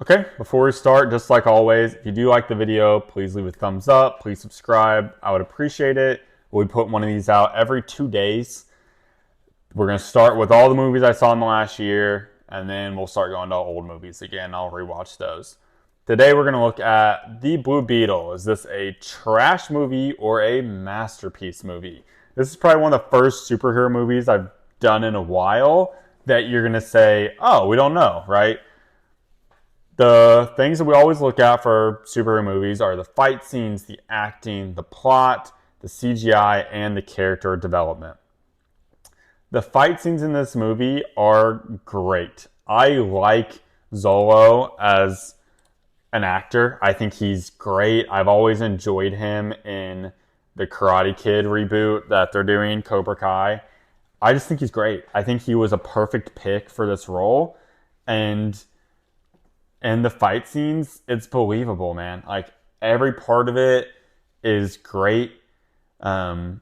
Okay, before we start, just like always, if you do like the video, please leave a thumbs up, please subscribe. I would appreciate it. We put one of these out every 2 days. We're going to start with all the movies I saw in the last year, and then we'll start going to old movies again. I'll rewatch those. Today we're going to look at The Blue Beetle. Is this a trash movie or a masterpiece movie? This is probably one of the first superhero movies I've done in a while that you're going to say, oh, we don't know, right? The things that we always look at for superhero movies are the fight scenes, the acting, the plot, the CGI, and the character development. The fight scenes in this movie are great. I like Zolo as an actor. I think he's great. I've always enjoyed him in the Karate Kid reboot that they're doing, Cobra Kai. I just think he's great. I think he was a perfect pick for this role. And the fight scenes, it's believable, man. Like every part of it is great. Um,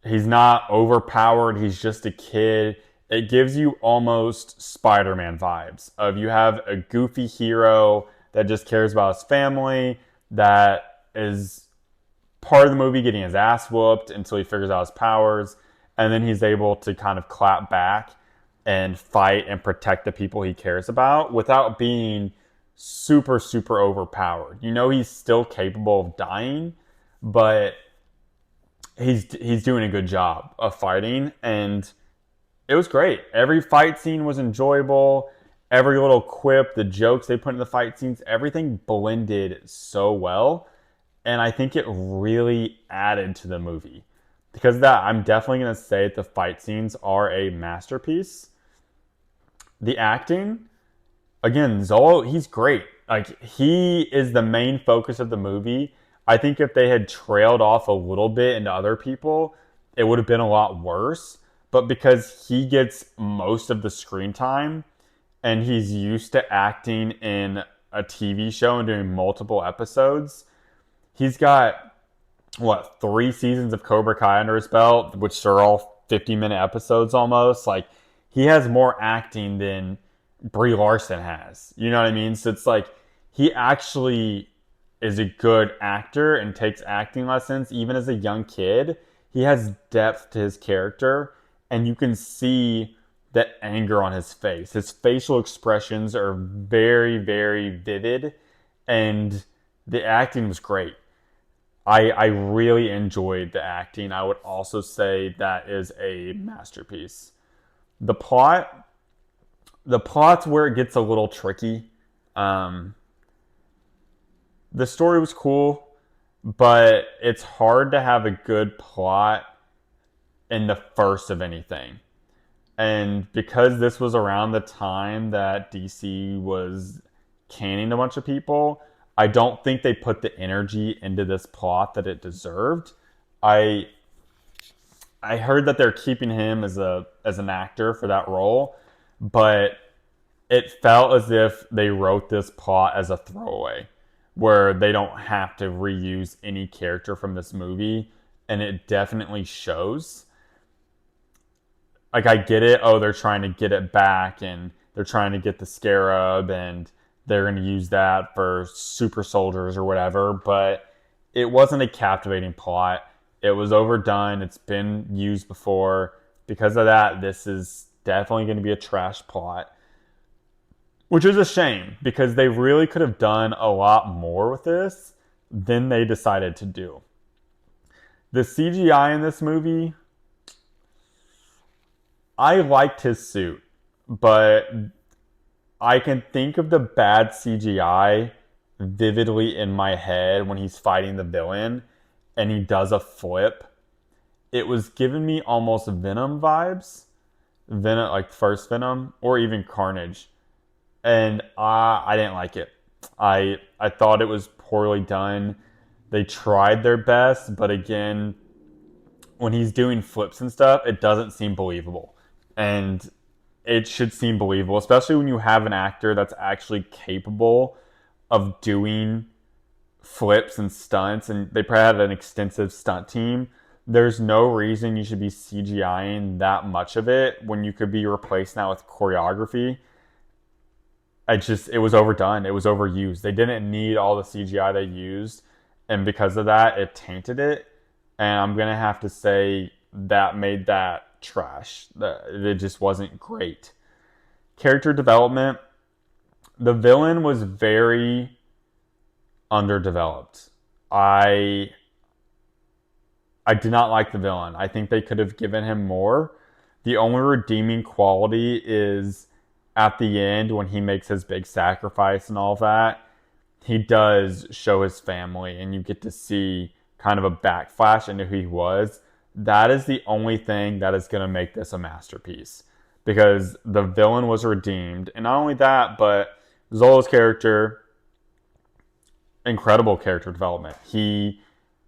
he's not overpowered. He's just a kid. It gives you almost Spider-Man vibes of you have a goofy hero that just cares about his family, that is part of the movie getting his ass whooped until he figures out his powers, and then he's able to kind of clap back and fight and protect the people he cares about without being super, super overpowered. You know he's still capable of dying, but he's doing a good job of fighting, and it was great. Every fight scene was enjoyable. Every little quip, the jokes they put in the fight scenes, everything blended so well, and I think it really added to the movie. Because of that, I'm definitely going to say that the fight scenes are a masterpiece. The acting, again, Zolo, he's great. Like he is the main focus of the movie. I think if they had trailed off a little bit into other people, it would have been a lot worse. But because he gets most of the screen time and he's used to acting in a TV show and doing multiple episodes, he's got what, 3 seasons of Cobra Kai under his belt, which are all 50-minute episodes almost. Like he has more acting than Brie Larson has. You know what I mean? So it's like he actually is a good actor and takes acting lessons even as a young kid. He has depth to his character, and you can see the anger on his face. His facial expressions are very, very vivid, and the acting was great. I really enjoyed the acting. I would also say that is a masterpiece. The plot, the plot's where it gets a little tricky. Um, the story was cool, but it's hard to have a good plot in the first of anything. And because this was around the time that DC was canning a bunch of people, I don't think they put the energy into this plot that it deserved. I I heard that they're keeping him as an actor for that role, but it felt as if they wrote this plot as a throwaway, where they don't have to reuse any character from this movie, and it definitely shows. Like I get it. Oh, they're trying to get it back, and they're trying to get the Scarab, and they're going to use that for super soldiers or whatever. But it wasn't a captivating plot. It was overdone. It's been used before. Because of that, this is definitely going to be a trash plot, which is a shame because they really could have done a lot more with this than they decided to do. The CGI in this movie, I liked his suit, but I can think of the bad CGI vividly in my head when he's fighting the villain and he does a flip. It was giving me almost Venom vibes, Venom like first Venom or even Carnage, and I didn't like it. I thought it was poorly done. They tried their best, but again, when he's doing flips and stuff, it doesn't seem believable. And it should seem believable, especially when you have an actor that's actually capable of doing flips and stunts, and they probably had an extensive stunt team. There's no reason you should be CGIing that much of it when you could be replaced now with choreography. it was overdone. It was overused. They didn't need all the CGI they used, and because of that, it tainted it. And I'm gonna have to say that made that trash. It just wasn't great. Character development. The villain was very underdeveloped. I I did not like the villain. I think they could have given him more. The only redeeming quality is at the end when he makes his big sacrifice and all of that. He does show his family, and you get to see kind of a backflash into who he was. That is the only thing that is going to make this a masterpiece because the villain was redeemed. And not only that, but Zolo's character, incredible character development. He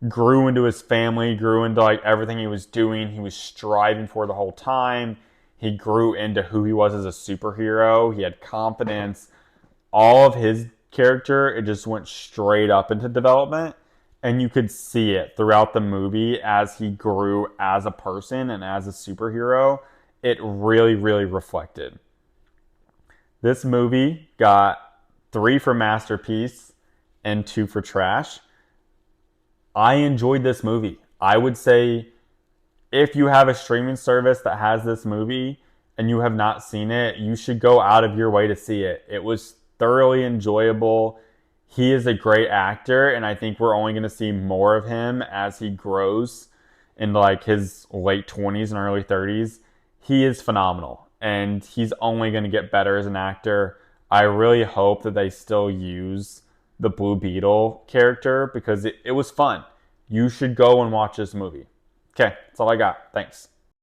grew into his family, grew into like everything he was doing, he was striving for the whole time. He grew into who he was as a superhero. He had confidence. All of his character, it just went straight up into development. And you could see it throughout the movie as he grew as a person and as a superhero. It really, really reflected. This movie got 3 for masterpiece and 2 for trash. I enjoyed this movie. I would say if you have a streaming service that has this movie and you have not seen it, you should go out of your way to see it. It was thoroughly enjoyable. He is a great actor, and I think we're only going to see more of him as he grows in like his late 20s and early 30s. He is phenomenal, and he's only going to get better as an actor. I really hope that they still use the Blue Beetle character because it was fun. You should go and watch this movie. Okay, that's all I got. Thanks.